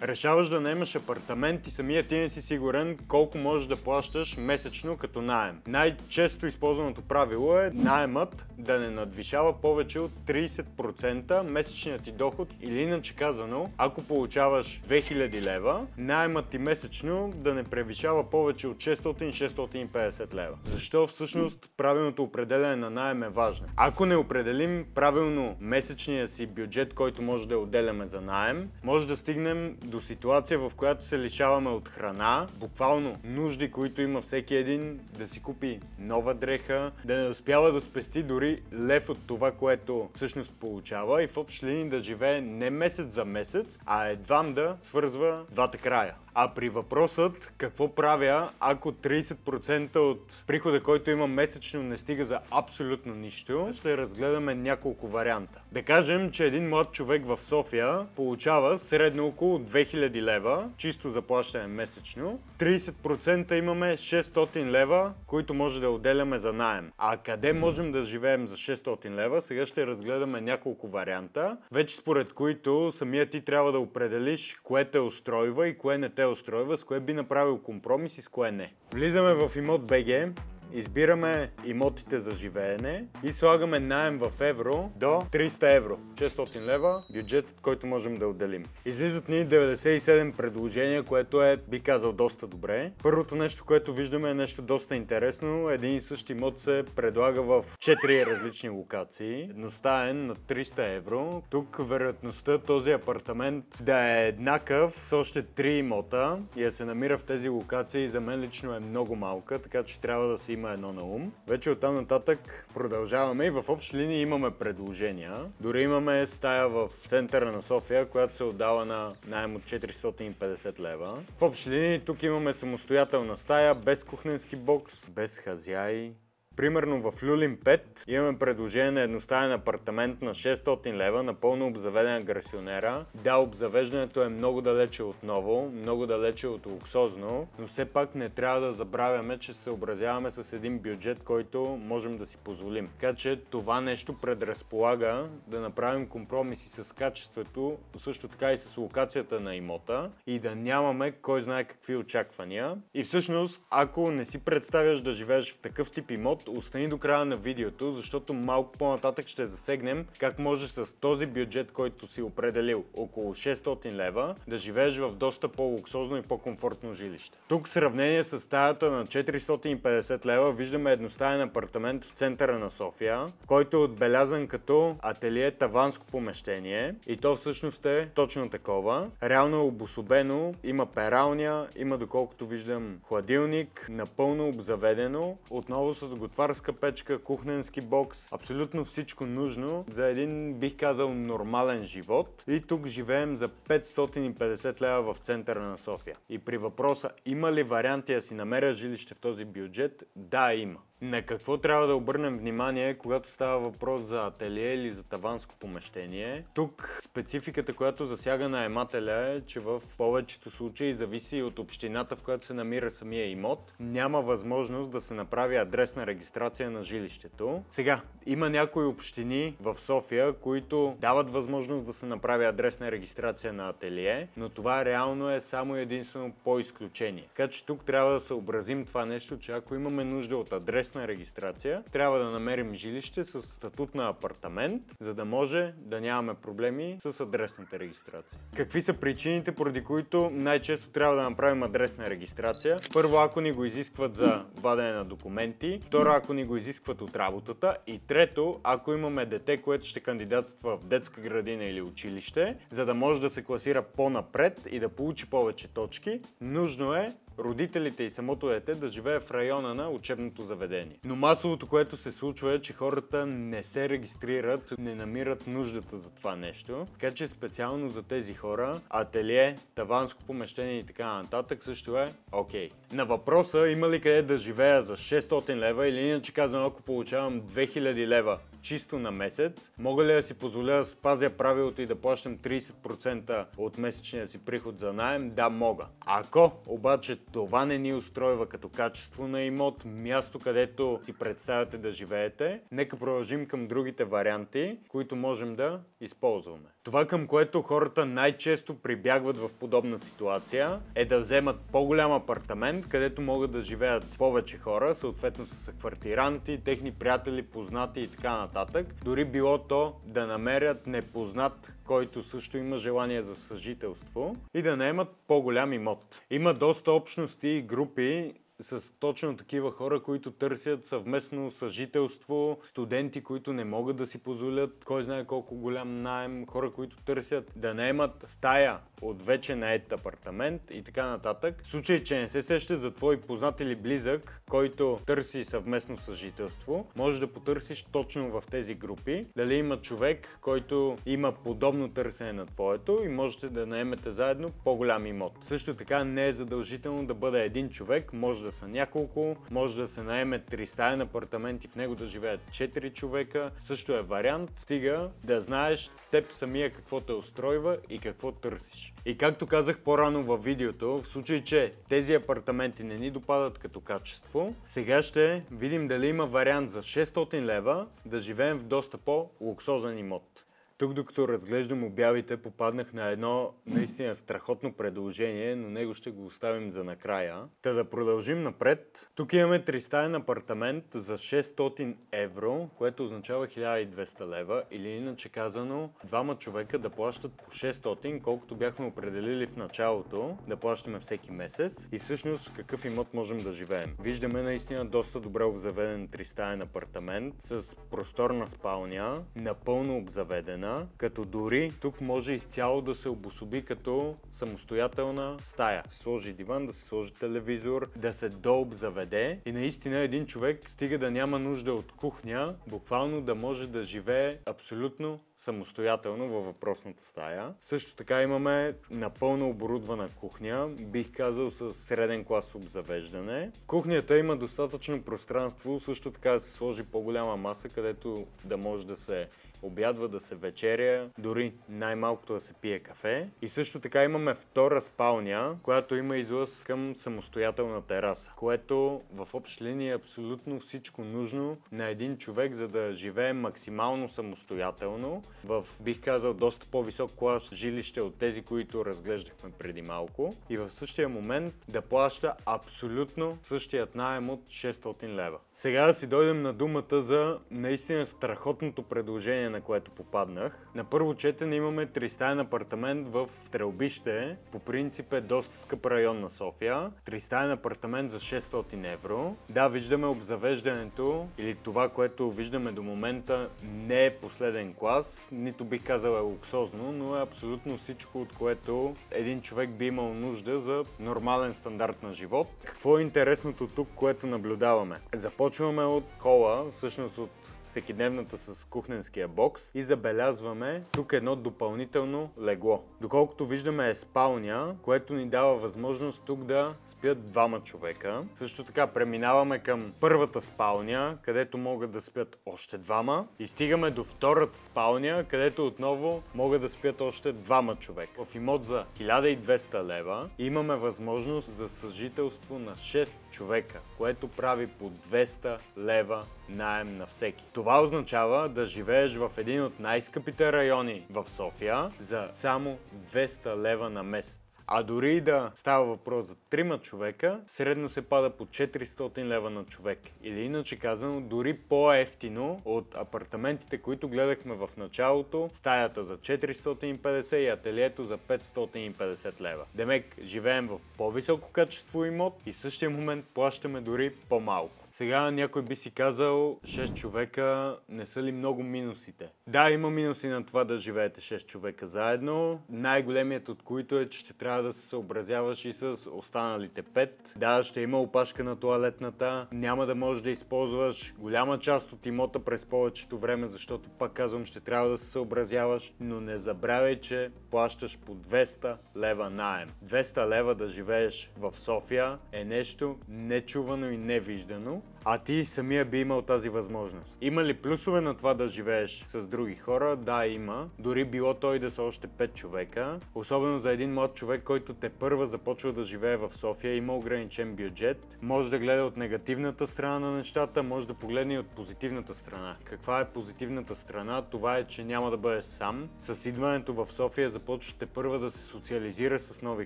Решаваш да наемаш апартамент и самият ти не си сигурен колко можеш да плащаш месечно като наем. Най-често използваното правило е наемът да не надвишава повече от 30% месечният ти доход, или иначе казано, ако получаваш 2000 лева, наемът ти месечно да не превишава повече от 600-650 лева. Защо всъщност правилното определяне на наем е важно? Ако не определим правилно месечния си бюджет, който може да отделяме за наем, може да стигнем до ситуация, в която се лишаваме от храна, буквално нужди, които има всеки един, да си купи нова дреха, да не успява да спести дори лев от това, което всъщност получава, и в общи линии да живее не месец за месец, а едвам да свързва двата края. А при въпросът какво правя, ако 30% от прихода, който имам месечно, не стига за абсолютно нищо, ще разгледаме няколко варианта. Да кажем, че един млад човек в София получава средно около 2000 лева, чисто заплащане месечно. 30% имаме 600 лева, които може да отделяме за наем. А къде можем да живеем за 600 лева? Сега ще разгледаме няколко варианта, вече според които самият ти трябва да определиш кое те устройва и кое не те устройва, с кое би направил компромис и с кое не. Влизаме в Имот.bg, избираме имотите за живеене и слагаме наем в евро до 300 евро. 600 лева бюджетът, който можем да отделим. Излизат ни 97 предложения, което е, би казал, доста добре. Първото нещо, което виждаме, е нещо доста интересно. Един и същи имот се предлага в 4 различни локации. Едностаен на 300 евро. Тук вероятността този апартамент да е еднакъв с още 3 имота и да се намира в тези локации за мен лично е много малка, така че трябва да се има едно на ум. Вече оттам нататък продължаваме и в общи линии имаме предложения. Дори имаме стая в центъра на София, която се отдава на наем от 450 лева. В общи линии тук имаме самостоятелна стая, без кухненски бокс, без хазяй. Примерно в Люлин 5 имаме предложение на едностаен апартамент на 600 лева, напълно обзаведена гарсионера. Да, обзавеждането е много далече от ново, много далече от луксозно, но все пак не трябва да забравяме, че се съобразяваме с един бюджет, който можем да си позволим. Така че това нещо предразполага да направим компромиси с качеството, също така и с локацията на имота и да нямаме кой знае какви очаквания. И всъщност, ако не си представяш да живееш в такъв тип имот, остани до края на видеото, защото малко по-нататък ще засегнем как можеш с този бюджет, който си определил, около 600 лева, да живееш в доста по-луксозно и по-комфортно жилище. Тук в сравнение с стаята на 450 лева виждаме едностаен апартамент в центъра на София, който е отбелязан като ателие таванско помещение и то всъщност е точно такова. Реално е обособено, има пералня, има, доколкото виждам, хладилник, напълно обзаведено, отново с готварска печка, кухненски бокс, абсолютно всичко нужно за един, бих казал, нормален живот. И тук живеем за 550 лева в центъра на София. И при въпроса има ли варианти да си намеря жилище в този бюджет? Да, има. На какво трябва да обърнем внимание, когато става въпрос за ателие или за таванско помещение? Тук спецификата, която засяга наемателя, е, че в повечето случаи зависи от общината, в която се намира самия имот. Няма възможност да се направи адресна регистрация на жилището. Сега, има някои общини в София, които дават възможност да се направи адресна регистрация на ателие, но това реално е само единствено по изключение. Така че тук трябва да съобразим това нещо, че ако имаме нужда от адресна регистрация, трябва да намерим жилище с статут на апартамент, за да може да нямаме проблеми с адресната регистрация. Какви са причините, поради които най-често трябва да направим адресна регистрация? Първо, ако ни го изискват за вадене на документи. Второ, ако ни го изискват от работата. И трето, ако имаме дете, което ще кандидатства в детска градина или училище, за да може да се класира по-напред и да получи повече точки, нужно е родителите и самото дете да живее в района на учебното заведение. Но масовото, което се случва, е, че хората не се регистрират, не намират нуждата за това нещо. Така че специално за тези хора ателие, таванско помещение и така нататък също е окей. На въпроса има ли къде да живея за 600 лева или иначе казвам, ако получавам 2000 лева чисто на месец. Мога ли да си позволя да спазя правилото и да плащам 30% от месечния си приход за наем? Да, мога. Ако обаче това не ни устройва като качество на имот, място където си представяте да живеете, нека продължим към другите варианти, които можем да използваме. Това, към което хората най-често прибягват в подобна ситуация, е да вземат по-голям апартамент, където могат да живеят повече хора, съответно с квартиранти, техни приятели, познати и така нататък. Дори било то да намерят непознат, който също има желание за съжителство, и да наемат по-голям имот. Има доста общности и групи с точно такива хора, които търсят съвместно съжителство, студенти, които не могат да си позволят кой знае колко голям наем, хора, които търсят да наемат стая от вече нает апартамент и така нататък. В случай, че не се сеща за твой познат или близък, който търси съвместно съжителство, можеш да потърсиш точно в тези групи дали има човек, който има подобно търсене на твоето и можете да наемете заедно по-голям имот. Също така не е задължително да бъде един човек, може да са няколко, може да се наеме 3-стаен апартамент и в него да живеят 4 човека. Също е вариант, стига да знаеш теб самия какво те устройва и какво търсиш. И както казах по-рано във видеото, в случай, че тези апартаменти не ни допадат като качество, сега ще видим дали има вариант за 600 лева да живеем в доста по-луксозен имот. Тук, докато разглеждам обявите, попаднах на едно наистина страхотно предложение, но него ще го оставим за накрая. Та да продължим напред. Тук имаме 3-стаен апартамент за 600 евро, което означава 1200 лева, или иначе казано, двама човека да плащат по 600, колкото бяхме определили в началото, да плащаме всеки месец. И всъщност какъв имот можем да живеем. Виждаме наистина доста добре обзаведен 3-стаен апартамент с просторна спалня, напълно обзаведена, като дори тук може изцяло да се обособи като самостоятелна стая. Да се сложи диван, да се сложи телевизор, да се дообзаведе и наистина един човек стига да няма нужда от кухня, буквално да може да живее абсолютно самостоятелно във въпросната стая. Също така имаме напълно оборудвана кухня, бих казал с среден клас обзавеждане. В кухнята има достатъчно пространство, също така да се сложи по-голяма маса, където да може да се обядва, да се вечеря, дори най-малкото да се пие кафе. И също така имаме втора спалня, която има излъз към самостоятелна тераса, което в общи линии е абсолютно всичко нужно на един човек, за да живее максимално самостоятелно в, бих казал, доста по-висок клас жилище от тези, които разглеждахме преди малко, и в същия момент да плаща абсолютно същият наем от 600 лева. Сега да си дойдем на думата за наистина страхотното предложение, на което попаднах. На първо четене имаме 3-стаен апартамент в Стрелбище. По принцип е доста скъп район на София. 3-стаен апартамент за 600 евро. Да, виждаме обзавеждането, или това, което виждаме до момента, не е последен клас, нито бих казал е луксозно, но е абсолютно всичко, от което един човек би имал нужда за нормален стандарт на живот. Какво е интересното тук, което наблюдаваме? Започваме от хола, всъщност от всекидневната с кухненския бокс, и забелязваме тук едно допълнително легло. Доколкото виждаме е спалня, което ни дава възможност тук да спят двама човека. Също така преминаваме към първата спалня, където могат да спят още двама, и стигаме до втората спалня, където отново могат да спят още двама човека. В имот за 1200 лева имаме възможност за съжителство на 6 човека, което прави по 200 лева наем на всеки. Това означава да живееш в един от най-скъпите райони в София за само 200 лева на месец. А дори и да става въпрос за 3 човека, средно се пада по 400 лева на човек. Или иначе казано, дори по-евтино от апартаментите, които гледахме в началото, стаята за 450 и ателието за 550 лева. Демек, живеем в по-високо качество имот и в същия момент плащаме дори по-малко. Сега някой би си казал, 6 човека не са ли много минусите? Да, има минуси на това да живеете 6 човека заедно. Най-големият от които е, че ще трябва да се съобразяваш и с останалите 5. Да, ще има опашка на тоалетната, няма да можеш да използваш голяма част от имота през повечето време, защото, пак казвам, ще трябва да се съобразяваш, но не забравяй, че плащаш по 200 лева наем. 200 лева да живееш в София е нещо нечувано и невиждано. имал, а ти самия би имал тази възможност. Има ли плюсове на това да живееш с други хора? Да, има. Дори било той да са още 5 човека. Особено за един млад човек, който тепърва започва да живее в София, има ограничен бюджет. Може да гледа от негативната страна на нещата, може да погледне и от позитивната страна. Каква е позитивната страна? Това е, че няма да бъдеш сам. С идването в София започваш тепърва да се социализира с нови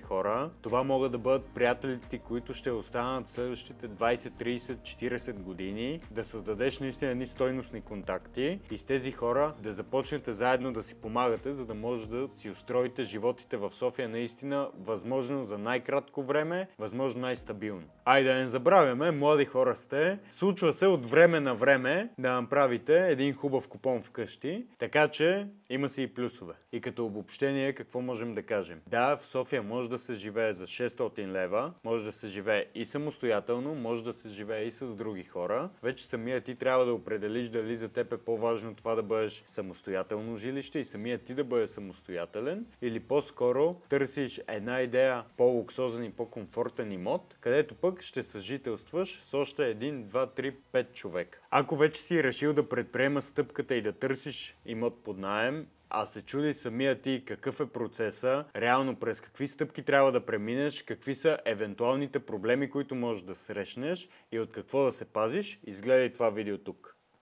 хора. Това могат да бъдат приятелите, които ще останат следващите 20, 30, 40 години, да създадеш наистина едни стойностни контакти и с тези хора да започнете заедно да си помагате, за да може да си устроите животите в София наистина възможно за най-кратко време, възможно най-стабилно. Айде да не забравяме, млади хора сте, случва се от време на време да направите един хубав купон вкъщи, така че има си и плюсове. И като обобщение какво можем да кажем? Да, в София може да се живее за 600 лева, може да се живее и самостоятелно, може да се живее и с други хора. Вече самия ти трябва да определиш дали за теб е по-важно това да бъдеш самостоятелно жилище и самия ти да бъде самостоятелен, или по-скоро търсиш една идея по-луксозен и по-комфортен имот, където пък ще съжителстваш с още 1, 2, 3, 5 човека. Ако вече си решил да предприема стъпката и да търсиш имот под наем, а се чуди самия ти какъв е процеса, реално през какви стъпки трябва да преминеш, какви са евентуалните проблеми, които можеш да срещнеш и от какво да се пазиш, изгледай това видео тук.